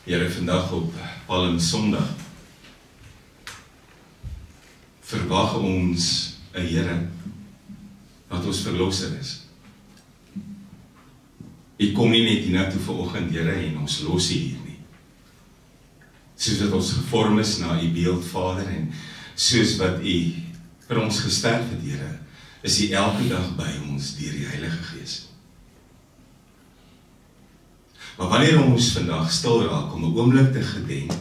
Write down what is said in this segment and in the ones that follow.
Here, vandag op Palmsondag verwag ons 'n Here wat ons verlosser is. U kom nie net hiernatoe vanoggend, Here, en ons los U hier nie. Soos dat ons gevorm is na U beeld, Vader, en soos wat U vir ons gesterf het, Here, is U elke dag by ons deur die Heilige Gees. Maar wanneer ons vandag stil raak om 'n oomblik te gedenk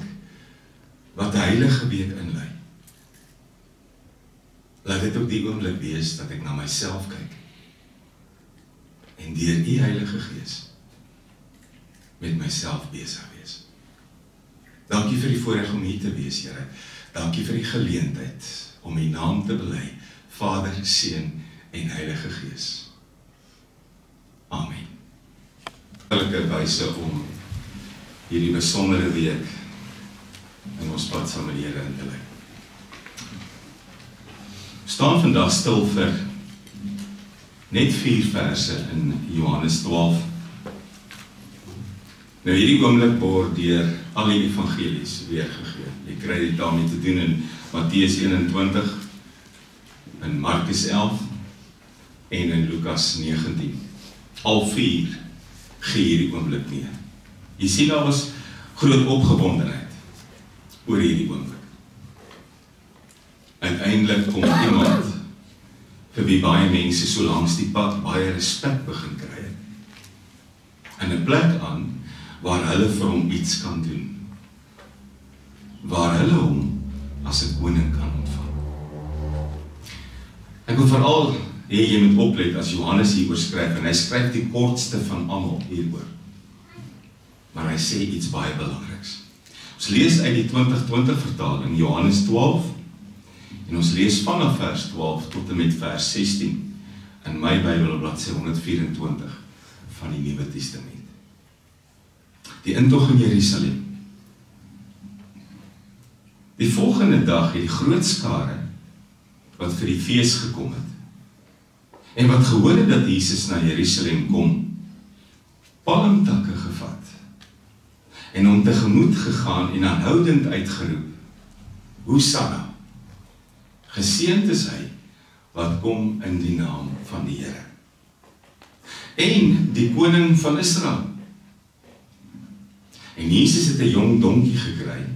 wat 'n heilige week inlei, laat dit ook die oomblik wees dat ek na myself kyk en deur U Heilige Gees met myself besig wees. Dankie vir die voorreg om hier te wees, Here. Dankie vir die geleentheid om U naam te bely, Vader, Seun en Heilige Gees. Amen. Wyse om hierdie besondere week in ons pad saam met die Here in te lei. Staan vandag stil vir net 4 verse in Johannes 12. Nou hierdie oomblik word deur al die evangelies weergegee. Jy kry dit daarmee te doen in Matteus 21, in Markus 11 en in Lukas 19. Al 4 gee hierdie oomblik nie. Jy sien daar was groot opgewondenheid oor hierdie oomblik. Uiteindelik kom iemand vir wie baie mense so langs die pad baie respek begin kry het, in 'n plek aan waar hulle vir hom iets kan doen, waar hulle hom as 'n koning kan ontvang. Ek wil veral jy moet oplet as Johannes hieroor skryf, en hy skryf die kortste van almal hieroor. Maar hy sê iets baie belangriks. Ons lees uit die 2020 vertaling, Johannes 12, en ons lees vanaf vers 12 tot en met vers 16, in my Bybel op bladsy 124 van die Nuwe Testament. Die intog in Jerusalem. Die volgende dag het die groot skare wat vir die fees gekom het, en wat gehoor het dat Jesus na Jerusalem kom, palmtakke gevat, en hom tegemoet gegaan en aanhoudend uitgeroep, Hosanna, geseënd is hy, wat kom in die naam van die Here, en die koning van Israel. En Jesus het 'n jong donkie gekry,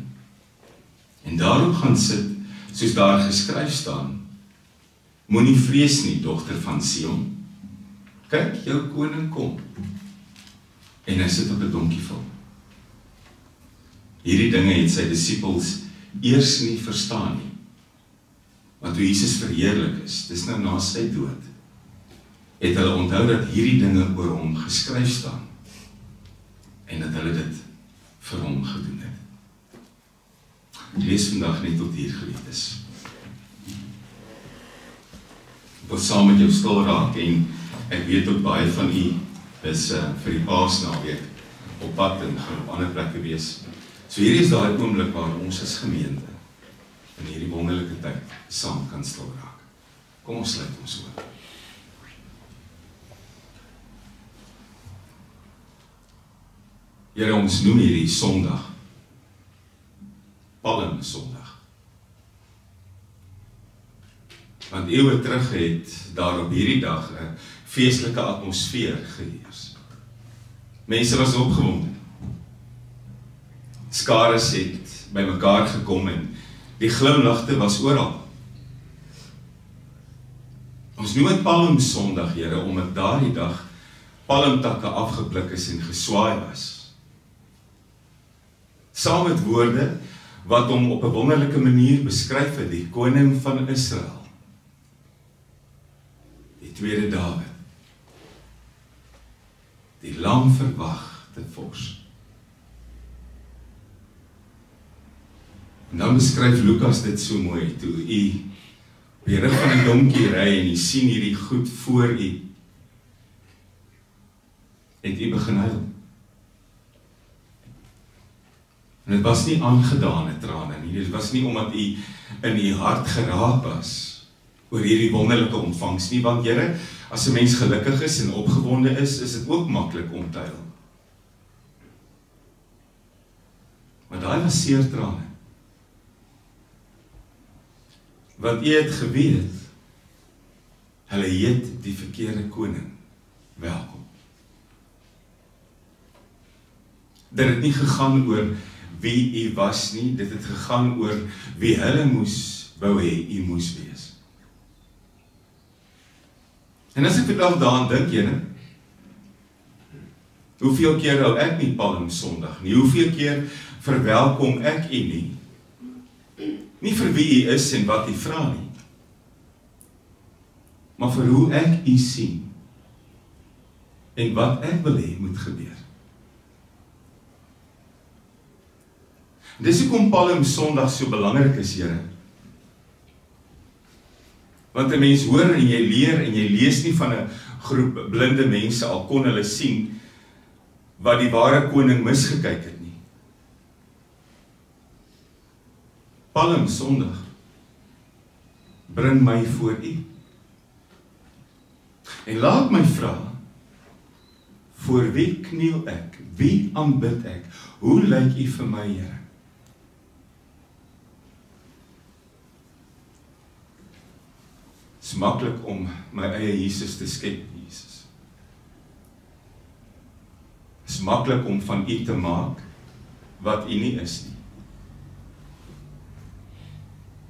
en daarop gaan sit, soos daar geskryf staan, moenie vrees nie, dogter van Sion. Kyk, jou koning kom. En hy sit op 'n donkievel. Hierdie dinge het sy disippels eers nie verstaan nie. Want toe Jesus verheerlik is, dis nou na sy dood, het hulle onthou dat hierdie dinge oor hom geskryf staan, en dat hulle dit vir hom gedoen het. Lees vandag net tot hier, geliefdes. Ek wil saam met jou stil raak, en ek weet ook baie van u is vir die Paasnaweek op pad en gaan op ander plekke wees. So hier is daai oomblik waar ons as gemeente in hierdie wonderlike tyd saam kan stil raak. Kom ons sluit ons oë. Here, ons noem hierdie Sondag Palmsondag. Want eeue terug het daar op hierdie dag 'n feestelike atmosfeer geheers. Mense was opgewonde. Skares het bymekaar gekom en die glimlagte was oral. Ons noem dit Palmsondag, Here, omdat daardie dag palmtakke afgepluk is en geswaai was. Saam met woorde wat hom op 'n wonderlike manier beskryf het, die koning van Israel. Die tweede Dawid. Die lang verwagte vors. En dan beskryf Lukas dit so mooi, toe u op die rug van 'n donkie ry en u sien hierdie goed voor u, het u begin huil. En dit was nie aangedane trane nie, dit was nie omdat u in u hart geraak was oor hierdie wonderlike ontvangs nie, want Here, as 'n mens gelukkig is en opgewonde is dit ook maklik om te huil. Maar daai was seertrane. Want jy het geweet, hulle het die verkeerde koning welkom. Dit het nie gegaan oor wie u was nie, dit het gegaan oor wie hulle wou hê u moes wees. En as ek vandag daaraan dink, julle, hoeveel keer hou ek nie Palm Sondag nie, hoeveel keer verwelkom ek u nie vir wie u is en wat u vra nie, maar vir hoe ek u sien, en wat ek wil hê moet gebeur. Dis hoekom Palm Sondag so belangrik is, Here. Want 'n mens hoor en jy leer en jy lees nie van 'n groep blinde mense, al kon hulle sien wat die ware koning misgekyk het nie. Palm Sondag bring my voor u. En laat my vra, voor wie kniel ek? Wie aanbid ek? Hoe lyk u vir my, Here? Het is maklik om my eie Jesus te skep, Jesus. Het is maklik om van u te maak wat u nie is nie.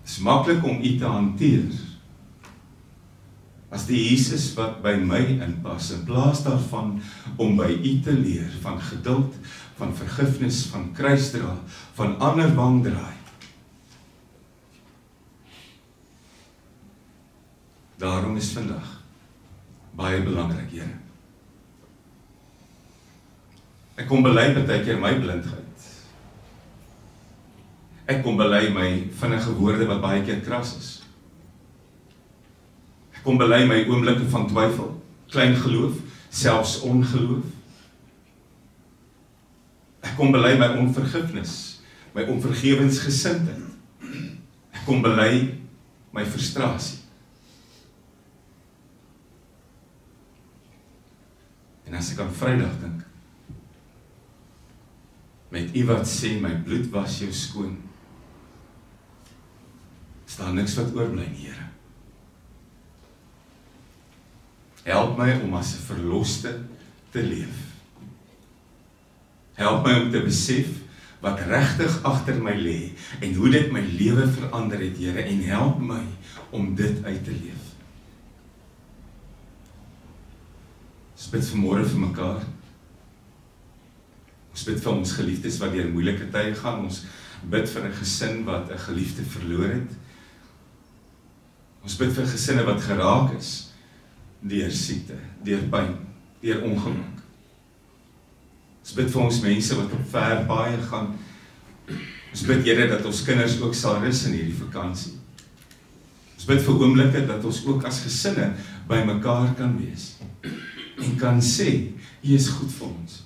Het is maklik om u te hanteer as die Jesus wat by my inpas, in plaas daarvan om by u te leer van geduld, van vergifnis, van kruisdra, van ander wangdraai. Daarom is vandag baie belangrik, Here. Ek kom bely partykeer my blindheid. Ek kom bely my vinnige woorde wat baie keer kras is. Ek kom bely my oomblikke van twyfel, klein geloof, selfs ongeloof. Ek kom bely my onvergifnis, my onvergewensgesindheid. Ek kom bely my frustrasie. En as ek aan Vrydag dink, met u wat sê, my bloed was jou skoon, is daar niks wat oorbly nie, Here. Help my om as 'n verloste te leef. Help my om te besef wat regtig agter my lê en hoe dit my lewe verander het, Here, en help my om dit uit te leef. Ons bid vanmôre vir mekaar. Ons bid vir ons geliefdes wat deur moeilike tye gaan. Ons bid vir 'n gesin wat 'n geliefde verloor het. Ons bid vir gesinne wat geraak is deur siekte, deur pyn, deur ongeluk. Ons bid vir ons mense wat op ver paaie gaan. Ons bid, Here, dat ons kinders ook sal rus in hierdie vakansie. Ons bid vir oomblikke dat ons ook as gesinne by mekaar kan wees en kan sê, U is goed vir ons.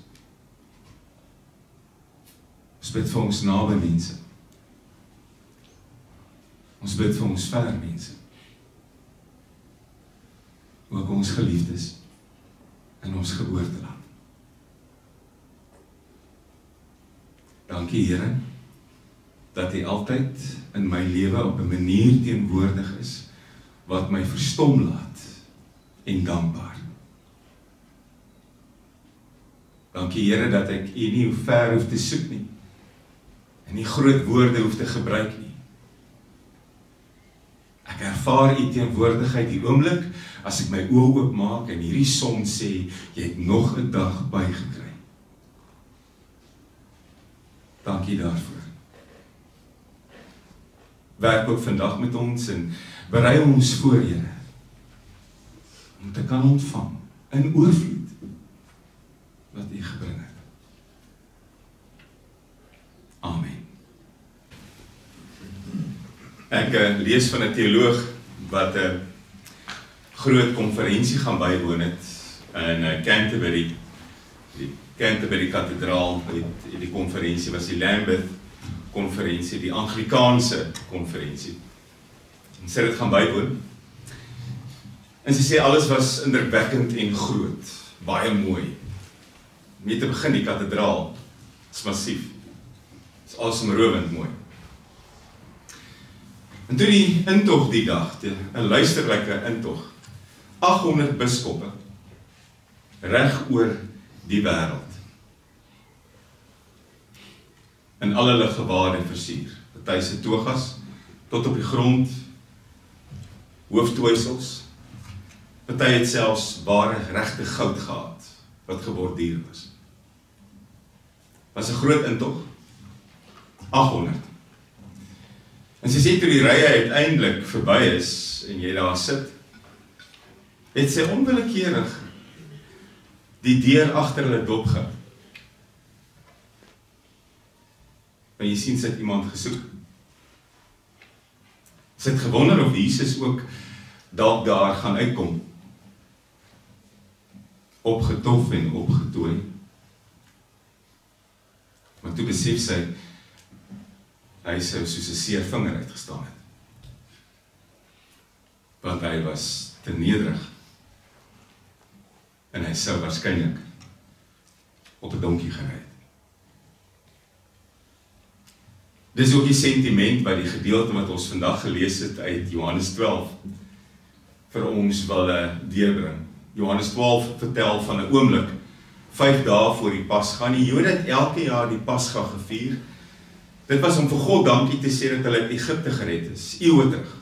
Ons bid vir ons naby mense. Ons bid vir ons ver mense. Ook ons geliefdes in ons geboorteland. Dankie, Here, dat U altyd in my lewe op 'n manier teenwoordig is wat my verstom laat en dankbaar. Dankie, Here, dat ek U nie ver hoef te soek nie en nie groot woorde hoef te gebruik nie. Ek ervaar U teenwoordigheid die oomblik as ek my oë oopmaak en hierdie son sê, jy het nog 'n dag bygekry. Dankie daarvoor. Werk ook vandag met ons en berei ons voor, Here, om te kan ontvang in oorvloed wat U gebring het. Amen. Ek lees van 'n teoloog wat 'n groot konferensie gaan bywoon het in Canterbury. Die Canterbury Kathedraal, die konferensie was die Lambeth konferensie, die Anglikaanse konferensie. En sy het gaan bywoon. En sy sê alles was indrukwekkend en groot, baie mooi. Om te begin, die kathedraal is massief. Dit is asemrowend mooi. En toe die intog die dag, 'n luisterlike intog, 800 biskoppe, reg oor die wêreld, in al hulle gewaade versier, party se togas, tot op die grond, hooftoeisels, party het selfs ware regte goud gehad, wat geborduur was. Was 'n groot intog, 800. En sy sê toe die rye uiteindelik verby is, en jy daar sit, het sy onwillekeurig die deur agter hulle dopgehou. En jy sien, sy het iemand gesoek. Sy het gewonder of Jesus ook dalk daar gaan uitkom. Opgetof en opgetooi. Maar toe besef sy, hy sou soos 'n seer vinger uitgestaan het. Want hy was te nederig. En hy sou waarskynlik op 'n donkie gery het. Dis ook die sentiment by die gedeelte wat ons vandag gelees het uit Johannes 12 vir ons wil deurbring. Johannes 12 vertel van 'n oomblik 5 dae voor die Pasga. Die Jode het elke jaar die Pasga gevier. Dit was om vir God dankie te sê dat hulle uit Egipte gered is, eeue terug.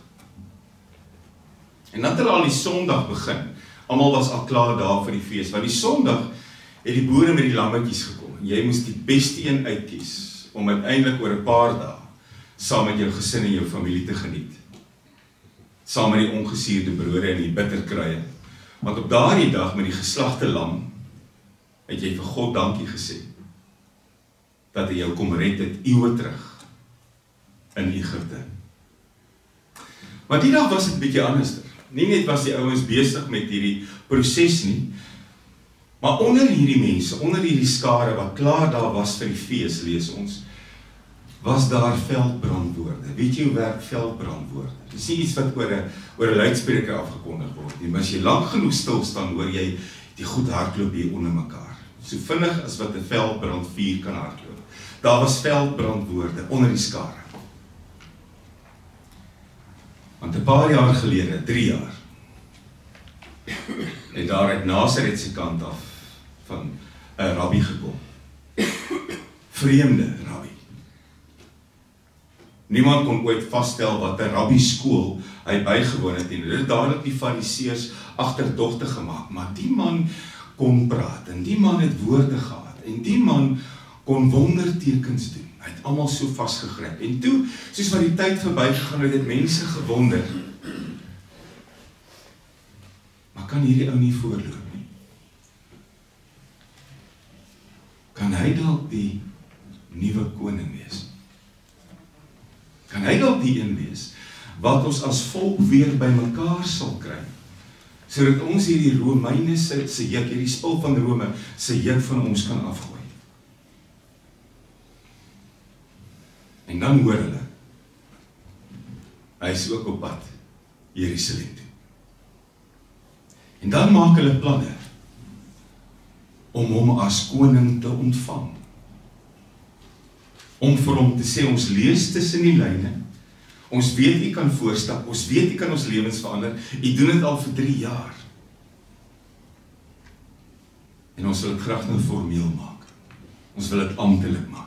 En dan het hulle al die Sondag begin. Almal was al klaar daar vir die fees, want die Sondag het die boere met die lammetjies gekom. Jy moes die beste een uitkies om uiteindelik oor 'n paar dae saam met jou gesin en jou familie te geniet. Saam met die ongesuurde brode en die bitterkruie. Want op daardie dag met die geslagte lam het jy vir God dankie gesê dat hy jou kom red het eeue terug in Egipte. Maar die dag was dit 'n bietjie anderster. Nie net was die ouens besig met hierdie proses nie, maar onder hierdie mense, onder hierdie skare wat klaar daar was vir die fees, lees ons, was daar veldbrandwoorde. Weet jy hoe werk veldbrandwoorde? Dit is nie iets wat oor 'n luidspreker afgekondig word nie, maar as jy lank genoeg stil staan, hoor jy die goed hardloop hier onder mekaar. So vinnig as wat 'n veldbrandvuur kan hardloop. Daar was veldbrandwoorde onder die skare. Want 'n paar jaar gelede, 3 jaar, het daar uit Nasaret se kant af van 'n rabbi gekom. Vreemde rabbi. Niemand kon ooit vasstel wat 'n rabbi skool hy bygewoon het en dit het dadelik die fariseërs agterdogtig gemaak, maar die man kon praat en die man het woorde gehad en die man kon wondertekens doen. Hy het almal so vasgegryp. En toe, soos wat die tyd verbygegaan het mense gewonder. Maar kan hierdie ou nie voorloop nie? Kan hy dalk die nuwe koning wees? Kan hy dalk die een wees wat ons as volk weer bymekaar sal kry? Sodat ons hierdie Romeine se juk, hierdie spul van Rome se juk van ons kan afgooi. En dan hoor hulle, hy is ook op pad Jerusalem toe. En dan maak hulle planne om hom as koning te ontvang. Om vir hom te sê, ons lees tussen die lyne, ons weet u kan voorstap, ons weet u kan ons lewens verander, u doen dit al vir 3 jaar. En ons wil dit graag nou formeel maak. Ons wil dit amptelik maak.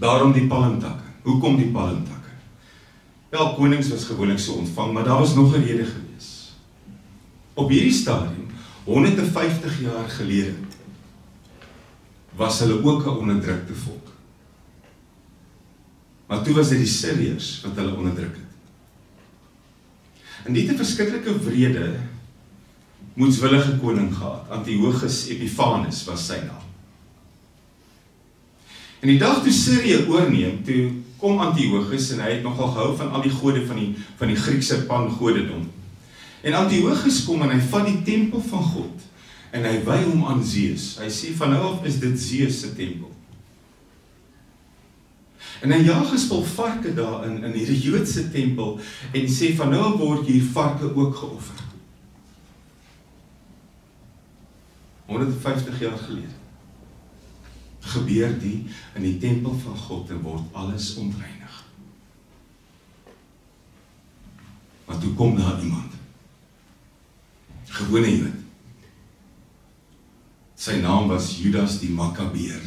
Daarom die palmtakke. Hoekom die palmtakke? Wel, konings was gewoonlik so ontvang, maar daar was nog 'n rede gewees. Op hierdie stadium, 150 jaar gelede, was hulle ook 'n onderdrukte volk. Maar toe was dit die Syriërs wat hulle onderdruk het. En dit 'n verskriklike wrede, moedswillige koning gehad. Antiochus Epiphanes was sy naam. En die dag toe Syrië oorneem, toe kom Antiochus en hy het nogal gehou van al die gode van die Griekse pangodedom. En Antiochus kom en hy vat die tempel van God en hy wy hom aan Zeus. Hy sê van nou af is dit Zeus se tempel. En hy jaag 'n spul varke daar in hierdie Joodse tempel en sê van nou word hier varke ook geoffer. 150 jaar gelede. gebeur die in die tempel van God en word alles ontreinig. Maar toe kom daar iemand, gewone Jood. Sy naam was Judas die Makkabeer.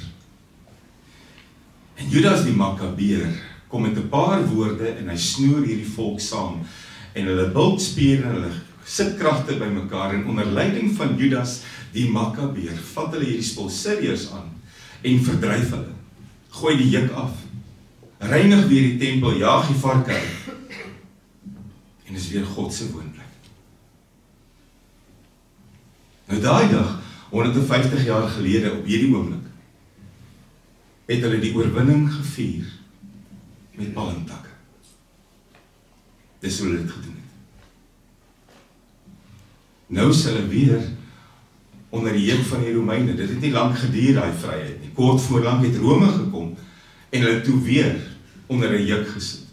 En Judas die Makkabeer kom met 'n paar woorde en hy snoer hierdie volk saam en hulle bultspiere en hulle sitkragte bymekaar en onder leiding van Judas die Makkabeer vat hulle hierdie Spolseriërs aan en verdryf hulle. Gooi die juk af. Reinig weer die tempel, jaag die varke uit. En is weer God se woonplek. Nou daai dag 150 jaar gelede op hierdie oomblik het hulle die oorwinning gevier met palmtakke. Dis hoe hulle dit gedoen het. Nou is hulle weer onder die juk van die Romeine. Dit het nie lank geduur daai vryheid nie. Kort voor lank het Rome gekom en hulle toe weer onder 'n juk gesit.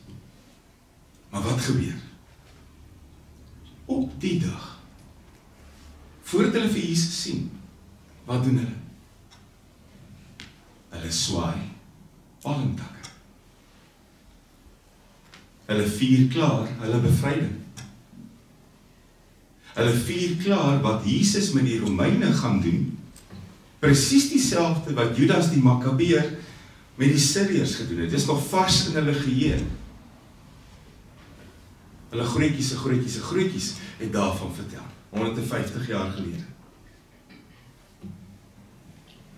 Maar wat gebeur? Op die dag, voordat hulle vir Jesus sien, wat doen hulle? Hulle swaai palmtakke. Hulle vier klaar hulle bevryding. Hulle vier klaar wat Jesus met die Romeine gaan doen, presies dieselfde wat Judas die Makkabeer met die Siriërs gedoen het. Dit is nog vars in hulle geheue. Hulle grootjies het daarvan vertel, 150 jaar gelede.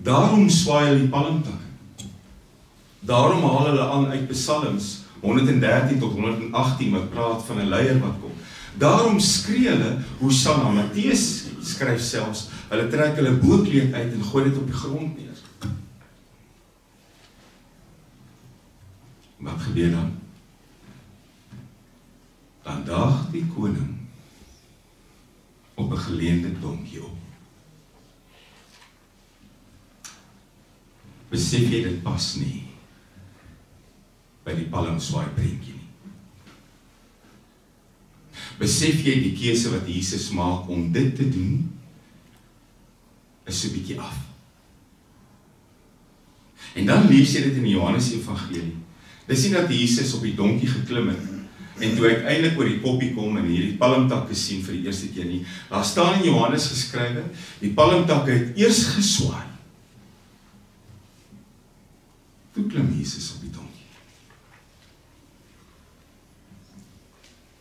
Daarom swaai hulle die palmtakke. Daarom haal hulle aan uit Psalms 113 tot 118 wat praat van 'n leier wat kom. Daarom skree hulle Hosanna. Matteus skryf selfs, hulle trek hulle boekleed uit en gooi dit op die grond neer. Wat gebeur dan? Dan daag die koning op 'n geleende donkie op. Besef jy dit pas nie by die palmswaai prentjie nie. Besef jy die keuse wat Jesus maak om dit te doen, is so 'n bietjie af. En dan lees jy dit in die Johannes Evangelie. Dis nie dat Jesus op die donkie geklim het, en toe uiteindelik oor die koppie kom en hierdie palmtakke sien vir die eerste keer nie. Daar staan in Johannes geskrywe, die palmtakke het eers geswaai. Toe klim Jesus op die donkie.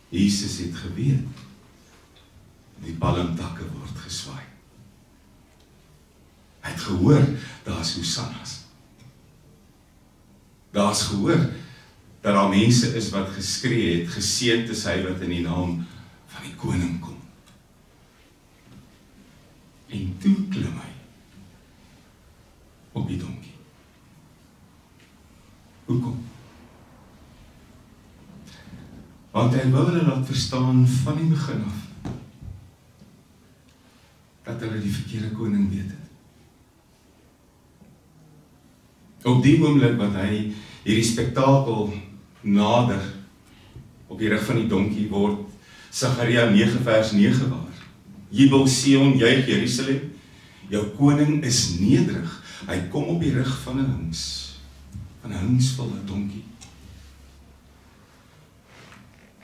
Jesus het geweet, die palmtakke word geswaai. Hy het gehoor, daar's hosannas. Daar's gehoor, dat daar mense is wat geskree het, geseënd is hy wat in die naam van die koning kom. En toe klim hy op die donkie. Hoekom? Want hy wou hulle laat verstaan van die begin af, dat hulle die verkeerde koning weet het. Op die oomblik wat hy hierdie spektakel nader op die rug van die donkie word Sagaria 9 vers 9 waar. Jubel Sion, juig Jerusalem, jou koning is nederig. Hy kom op die rug van 'n hingsvolle donkie.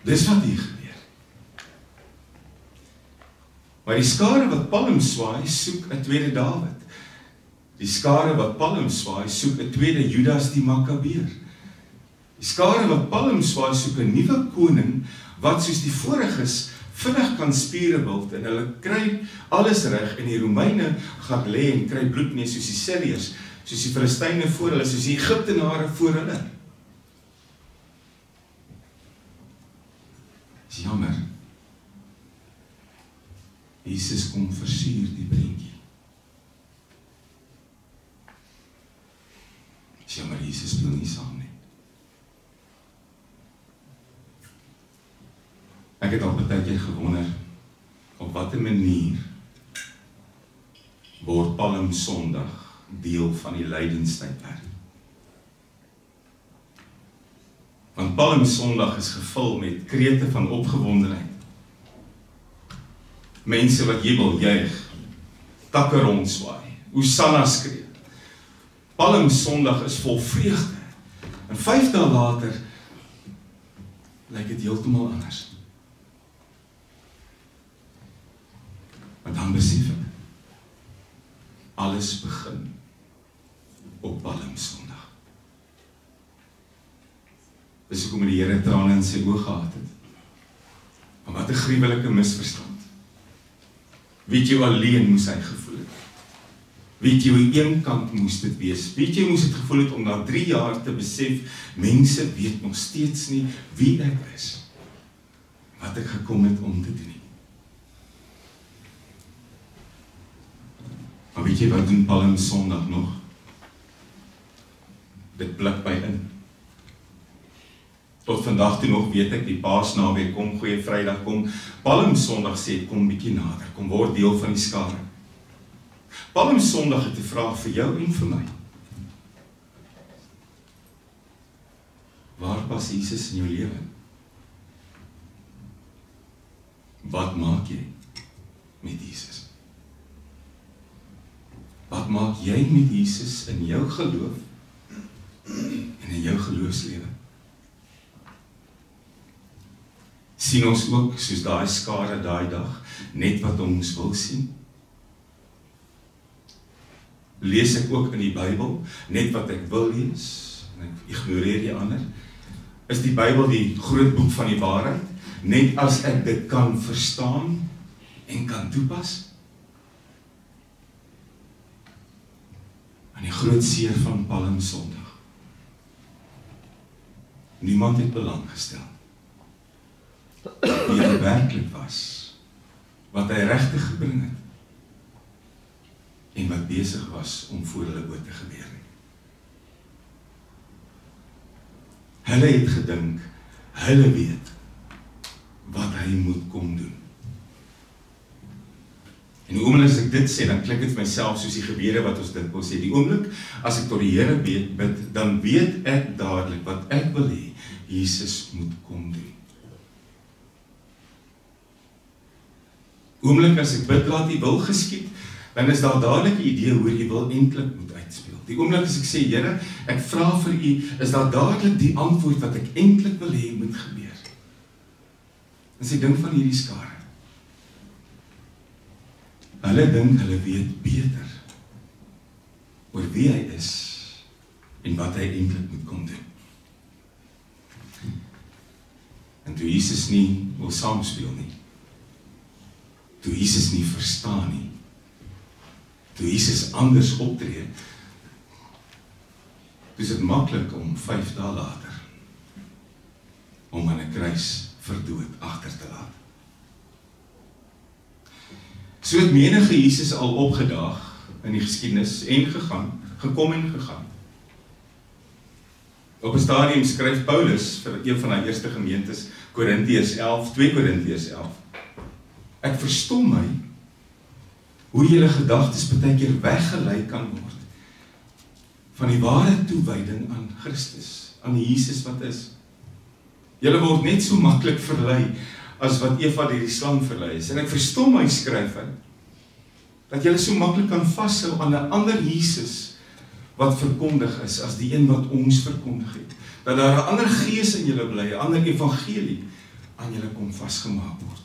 Dis wat hier gebeur. Maar die skare wat palm swaai, soek 'n tweede Dawid. Die skare wat palm swaai, soek 'n tweede Judas die Makkabeer. Die skare wat palm swaai, soek 'n nuwe koning, wat soos die voriges vinnig kan spiere wild, en hulle kry alles reg, en die Romeine gaan lê en kry bloed nie, soos die Siriërs, soos die Filistyne voor hulle, soos die Egiptenare voor hulle. Is jammer. Jesus kom versier die prentjie. Is jammer, Jesus speel nie saam nie. Ek het al baie keer gewonder, op watter manier word Palm Sondag deel van die lydenstydperk. Want Palm Sondag is gevul met krete van opgewondenheid. Mense wat jubel, juig, takke rondswaai, hosanna skree. Palmsondag is vol vreugde. En 5 dae later lyk dit heeltemal anders. Maar dan besef ek, alles begin op Palmsondag. Dis hoekom die Here trane in sy oë gehad het. Maar wat 'n gruwelike misverstand. Weet jy hoe alleen moes hy gevoel het? Weet jy hoe eenkant moes dit wees? Weet jy hoe moes dit gevoel het om na 3 jaar te besef, mense weet nog steeds nie wie ek is, wat ek gekom het om te doen nie. Maar weet jy wat doen Palmsondag nog? Dit blik by in. Tot vandag toe nog weet ek, die Paasnaweek kom, Goeie Vrydag kom, Palmsondag sê, kom bietjie nader, kom word deel van die skare. Palmsondag het 'n vraag vir jou en vir my. Waar pas Jesus in jou lewe? Wat maak jy met Jesus? Wat maak jy met Jesus in jou geloof en in jou geloofslewe? Sien ons ook, soos daai skare daai dag, net wat ons wil sien? Lees ek ook in die Bybel, net wat ek wil lees, en ek ignoreer die ander? Is die Bybel die groot boek van die waarheid, net as ek dit kan verstaan en kan toepas? En die groot seer van Palmsondag. Niemand het belang gestel. Wie hy werklik was, wat hy regtig gebring het, en wat besig was om voor hulle oë te gebeur nie. Hulle het gedink, hulle weet wat hy moet kom doen. En die oomblik as ek dit sê, dan klink dit vir myself soos die gebede wat ons dit wil sê. Die oomblik as ek tot die Here bid, dan weet ek dadelik wat ek wil hê, Jesus moet kom doen. Oomblik as ek bid, laat die wil geskied, dan is daar dadelik 'n idee hoe jy wil eintlik moet uitspeel. Die oomblik as ek sê, Here, ek vra vir u, is daar dadelik die antwoord wat ek eintlik wil hê moet gebeur. En sy dink van hierdie skare. Hulle dink hulle weet beter oor wie hy is en wat hy eintlik moet kom doen. En toe Jesus nie wil saamspeel nie, toe Jesus nie verstaan nie, toe Jesus anders optree, toe is dit maklik om 5 dae later om aan 'n kruis verdood agter te laat. So het menige Jesus al opgedaag in die geskiedenis en gekom en gegaan. Op 'n stadium skryf Paulus vir een van die eerste gemeentes, Korintiërs 11, 2 Korintiërs 11. Ek verstom my hoe julle gedagtes baie keer weggelei kan word van die ware toewyding aan Christus, aan die Jesus wat is. Julle word net so maklik verlei as wat Eva deur die slang verlei is. En ek verstom my, skryf hy, dat julle so maklik kan vashou aan 'n ander Jesus wat verkondig is as die een wat ons verkondig het. Dat daar 'n ander gees in julle bly, 'n ander evangelie aan julle kom vasgemaak word.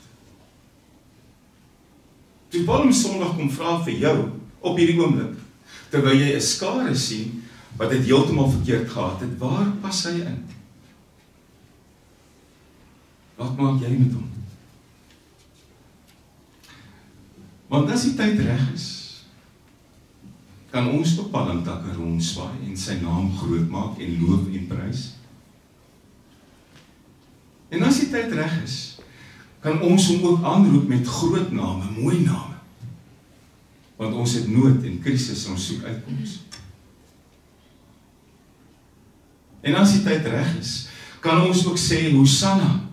Toe Palmsondag kom vra vir jou op hierdie oomblik, terwyl jy 'n skare sien wat dit heeltemal verkeerd gehad het, waar pas hy in? Wat maak jy met hom? Want as die tyd reg is, kan ons op palmtakke rondswaai en sy naam groot maak en loof en prys. En as die tyd reg is, kan ons hom ook aanroep met groot name, mooi name. Want ons het nood en krisis en ons soek uitkoms. En as die tyd reg is, kan ons ook sê, Hosanna.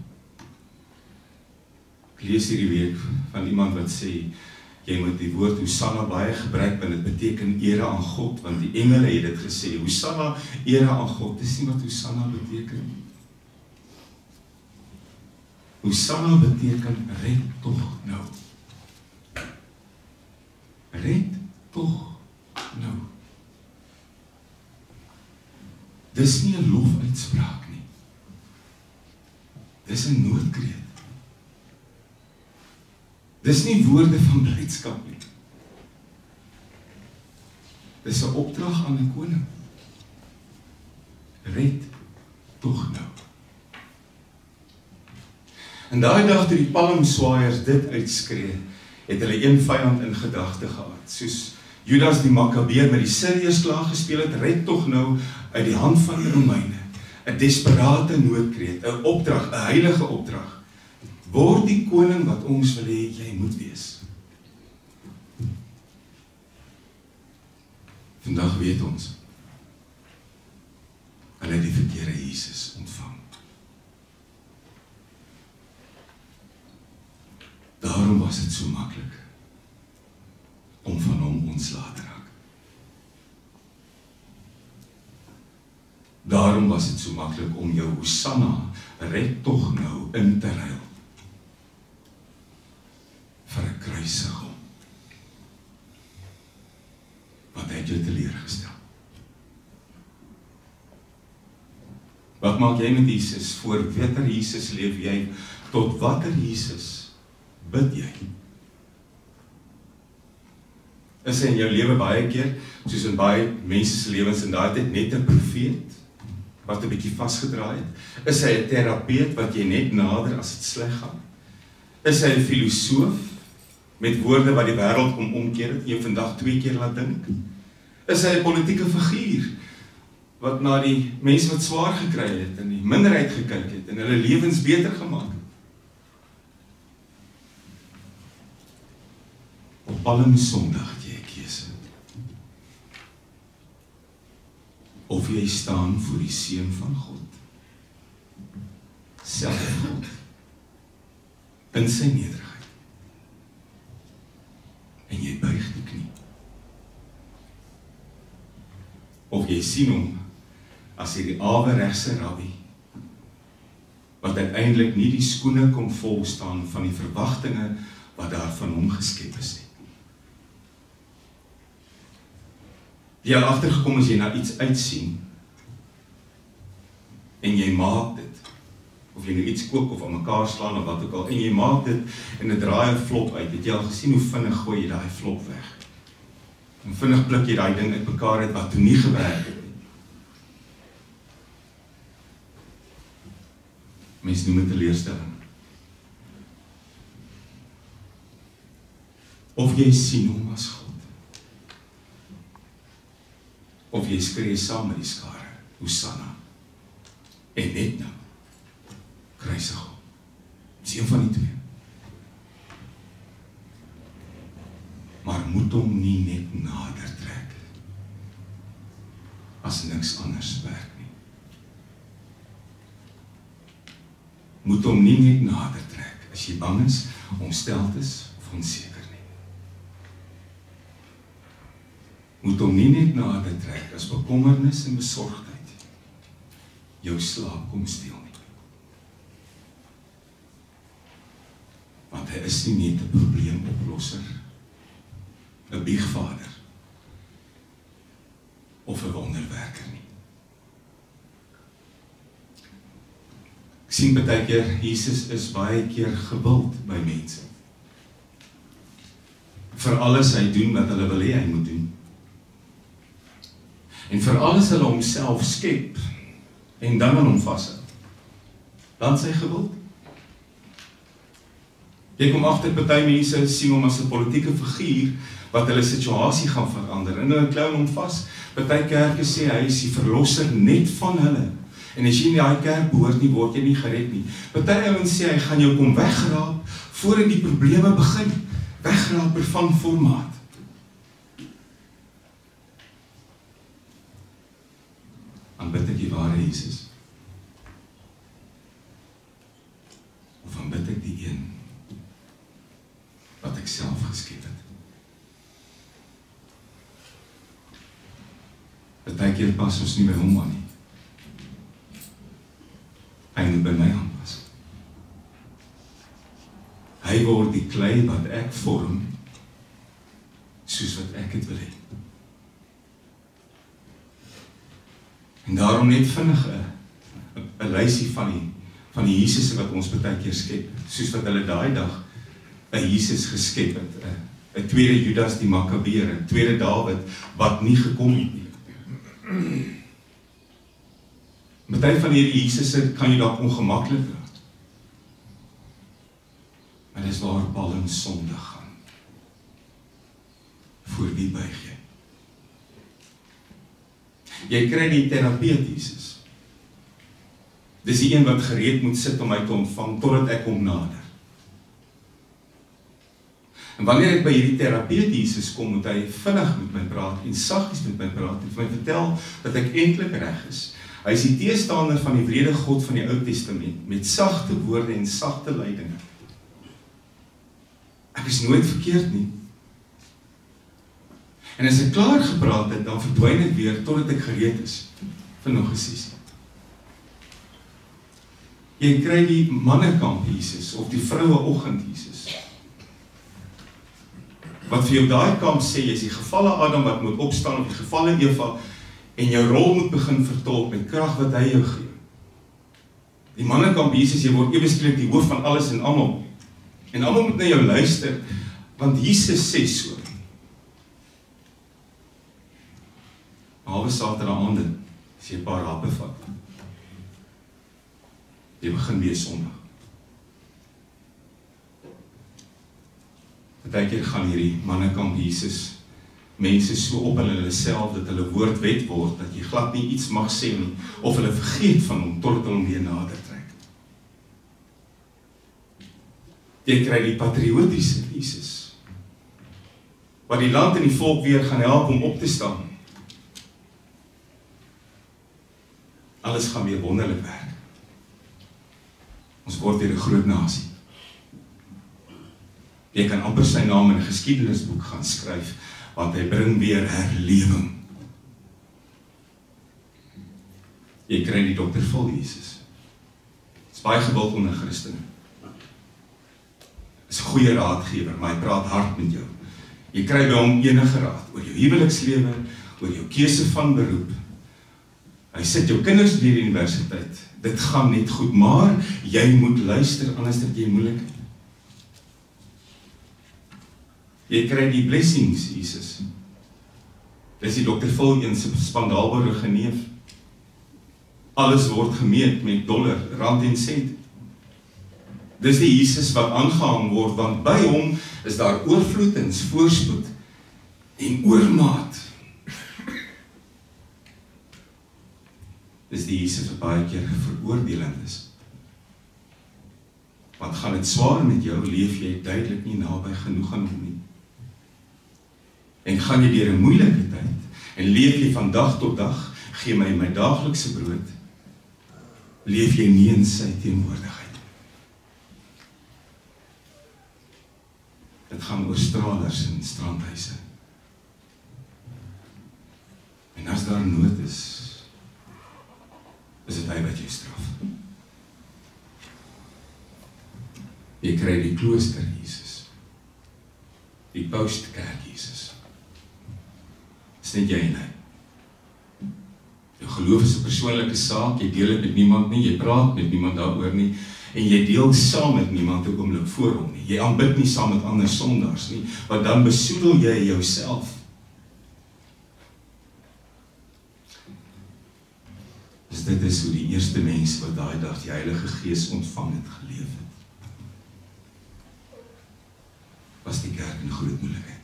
Ek lees hierdie week van iemand wat sê, jy moet die woord Hosanna baie gebruik, want dit beteken ere aan God, want die engele het dit gesê, Hosanna, ere aan God. Dis nie wat Hosanna beteken. Hosanna beteken, red tog nou. Red tog nou. Dis nie 'n lofuitspraak nie. Dis 'n noodkreet. Dis nie woorde van blydskap nie. Dis 'n opdrag aan 'n koning. Red tog nou. En daai dag toe die palmswaaiers dit uitskree, het hulle een vyand in gedagte gehad, soos Judas die Makkabeer met die Siriërs klaar gespeel het, red tog nou uit die hand van die Romeine. 'n desperate noodkreet, 'n opdrag, 'n heilige opdrag. Word die koning wat ons wil hê jy moet wees. Vandag weet ons, hulle het die verkeerde Jesus ontvang. Daarom was dit so maklik om van hom ontslae te raak. Daarom was dit so maklik om jou Hosanna, red tog nou, in te ruil vir 'n kruisiging. Wat het jou teleurgestel? Wat maak jy met Jesus? Voor watter Jesus leef jy? Tot watter Jesus bid jy? Is hy in jou lewe baie keer, soos in baie mense se lewens in daai tyd, net 'n profeet wat 'n bietjie vasgedraai het? Is hy 'n terapeut wat jy net nader as dit sleg gaan? Is hy 'n filosoof met woorde wat die wêreld kom omkeer het, jy vandag 2 keer laat dink? Is hy 'n politieke figuur wat na die mense wat swaar gekry het en die minderheid gekyk het en hulle lewens beter gemaak het? Op Palmsondag het jy 'n keuse. Of jy staan voor die Seun van God, self God, in sy nederigheid, en jy buig die knie. Of jy sien hom as hierdie aweregse rabbi, wat uiteindelik nie die skoene kom volstaan van die verwagtinge wat daar van hom geskep is nie. Jy al agtergekom as jy na iets uitsien, en jy maak dit, of jy nou iets kook of aan mekaar slaan of wat ook al, en jy maak dit en dit draai 'n vlop uit, het jy al gesien hoe vinnig gooi jy daai vlop weg? En vinnig pluk jy daai ding uit mekaar uit wat toe nie gewerk het nie. Mense noem dit teleurstelling. Of jy sien hom as God, of jy skree saam met die skare, Hosanna, en net nou, kruisig hom. Dis een van die twee. Maar moet hom nie net nader trek, as niks anders werk nie. Moet hom nie net nader trek, as jy bang is, ontsteld is, of onseker nie. Moet hom nie net nader trek, as bekommernis en besorgdheid jou slaap kom steel nie. Want hy is nie net 'n probleemoplosser, 'n biegvader, of 'n wonderwerker nie. Ek sien baie keer, Jesus is baie keer gewild by mense. Vir alles hy doen wat hulle wil hê hy moet doen. En vir alles hulle homself skep, en dan aan hom vashou. Dan sy gewild. Jy kom agter party mense sien hom as 'n politieke figuur wat hulle situasie gaan verander. En hulle klou hom vas. Party kerke sê hy is die verlosser net van hulle. En as jy in daai kerk behoort nie, word jy nie gered nie. Party ouens sê hy gaan jou kom wegraap voordat die probleme begin. Wegraaper van formaat. Aanbid ek die ware Jesus? Of aanbid ek die een wat ek self geskep het? Baie keer pas ons nie by hom aan nie. Hy moet by my aanpas. Hy word die klei wat ek vorm, soos wat ek het wil hê. En daarom net vinnig 'n lysie van die Jesusse wat ons baie keer skep, soos wat hulle daai dag 'n Jesus geskep het, 'n tweede Judas die Makkabeer, 'n tweede Dawid wat nie gekom het nie. Party van hierdie Jesusse kan jy dalk ongemaklik raak. Maar dis waar Palm Sondag gaan. Voor wie buig jy? Jy kry die terapeut Jesus. Dis die een wat gereed moet sit om my te ontvang totdat ek hom nader. En wanneer ek by hierdie terapeut Jesus kom, moet hy vinnig met my praat en saggies met my praat en vir my vertel dat ek eintlik reg is. Hy is die teestander van die wrede God van die Ou Testament met sagte woorde en sagte leidinge. Ek is nooit verkeerd nie. En as ek klaar gepraat het, dan verdwyn ek weer totdat ek gereed is vir nog 'n sessie. Jy kry die mannekamp Jesus of die vroueoggend Jesus. Wat vir jou daai kamp sê, jy is die gevalle Adam wat moet opstaan of die gevalle Eva en jou rol moet begin vertolk met krag wat hy jou gee. Die mannekamp Jesus, jy word ewesklik die hoof van alles en almal. En almal moet na jou luister, want Jesus sê so. Halwe Saterdaande, as jy 'n paar happe vat. Jy begin weer Sondag. Partykeer gaan hierdie mannekamp Jesus mense so op in hulle self dat hulle woord wet word, dat jy glad nie iets mag sê nie, of hulle vergeet van hom, totdat hulle hom weer nader trek. Jy kry die patriotiese Jesus, wat die land en die volk weer gaan help om op te staan. Alles gaan weer wonderlik werk. Ons word weer 'n groot nasie. Jy kan amper sy naam in 'n geskiedenisboek gaan skryf, want hy bring weer herlewing. Jy kry die dokter vol Jesus. Dit is baie gewild onder Christene. Is 'n goeie raadgewer, maar hy praat hard met jou. Jy kry by hom enige raad oor jou huwelikslewe, oor jou keuse van beroep. Hy sit jou kinders deur die universiteit. Dit gaan net goed, maar jy moet luister, anders dat jy moeilik het. Jy kry die blessings, Jesus. Dis die dokter Phil een se spandaalbare geneef. Alles word gemeet met dollar, rand en sent. Dis die Jesus wat aangehang word, want by hom is daar oorvloed en voorspoed en oormaat. Dis die Jesus wat baie keer veroordelend is. Want gaan dit swaar met jou, leef jy duidelik nie naby genoeg aan hom nie. En gaan jy deur 'n moeilike tyd, en leef jy van dag tot dag, gee my daaglikse brood, leef jy nie in sy teenwoordigheid. Dit gaan oor stralers en strandhuise. En as daar nood is dit hy wat jou straf. Jy kry die klooster Jesus, die postkerk Jesus. Dis net jy en hy. Jou geloof is 'n persoonlike saak, jy deel dit met niemand nie, jy praat met niemand daaroor nie, en jy deel saam met niemand 'n oomblik voor hom nie. Jy aanbid nie saam met ander sondaars nie, want dan besoedel jy jouself. Dus dit is hoe die eerste mense wat daai dag die Heilige Gees ontvang het geleef het. Was die kerk in groot moeilikheid.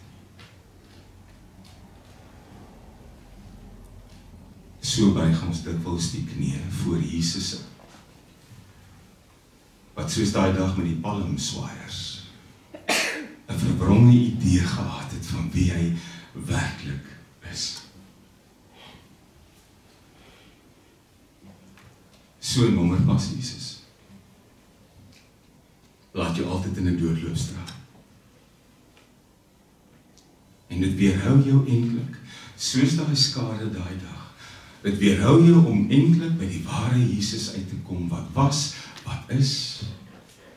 So buig ons dikwels die knieë voor Jesus, wat soos daai dag met die palmswaaiers 'n verbronge idee gehad het van wie hy werklik is. So 'n nommer was Jesus. Laat jou altyd in 'n doodloopstraat. En dit weerhou jou eintlik, soos daai skare daai dag. Dit weerhou jou om eintlik by die ware Jesus uit te kom, wat was, wat is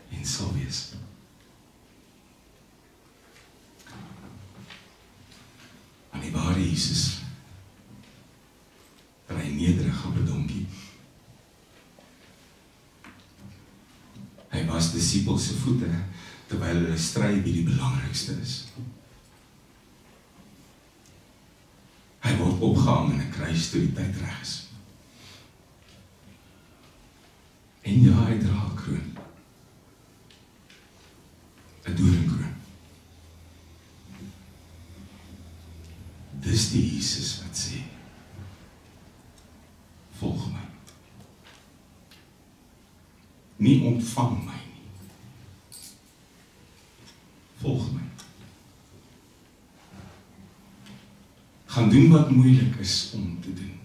en sal wees. Aan die ware Jesus ry nederig op 'n donkie. Hy was disippels se voete, terwyl hulle stry wie die belangrikste is. Hy word opgehang in 'n kruis toe die tyd reg is. En ja, hy dra 'n kroon. 'n doringkroon. Dis die Jesus wat sê, volg my. Nie ontvang my nie. Volg my. Gaan doen wat moeilik is om te doen.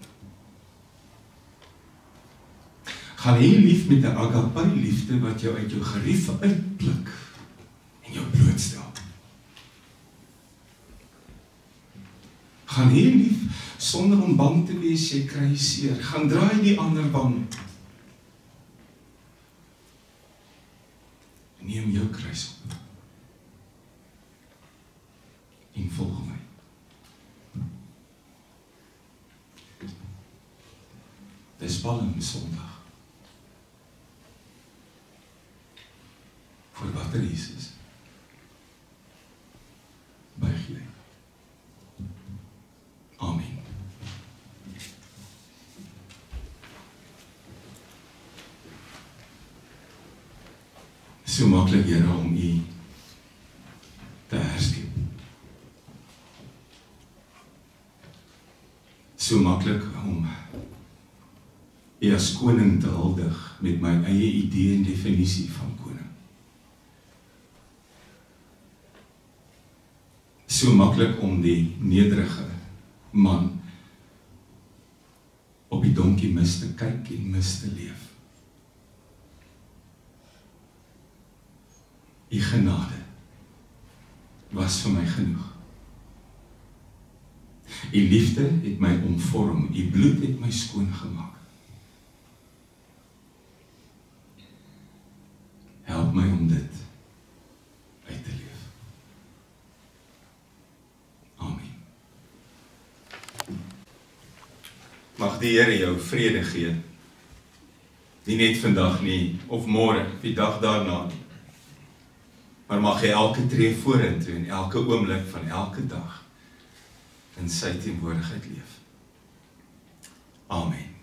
Gaan hê lief met 'n agape liefde wat jou uit jou gerief uitpluk en jou blootstel. Gaan hê lief sonder om bang te wees jy kry seer. Gaan draai die ander wang. Neem jou kruis op en volg my. Dis Palm Sondag. Voor wat er Jesus. Buig jy. Amen. So maklik, Here, om U te herskep. So maklik om U as koning te huldig met my eie idee en definisie van koning. So maklik om die nederige man op die donkie mis te kyk en mis te leef. U genade was vir my genoeg. U liefde het my omvorm, U bloed het my skoon gemaak. Help my om dit uit te leef. Amen. Mag die Here jou vrede gee, nie net vandag nie, of môre, of die dag daarna nie, maar mag jy elke tree vorentoe en elke oomblik van elke dag in sy teenwoordigheid leef. Amen.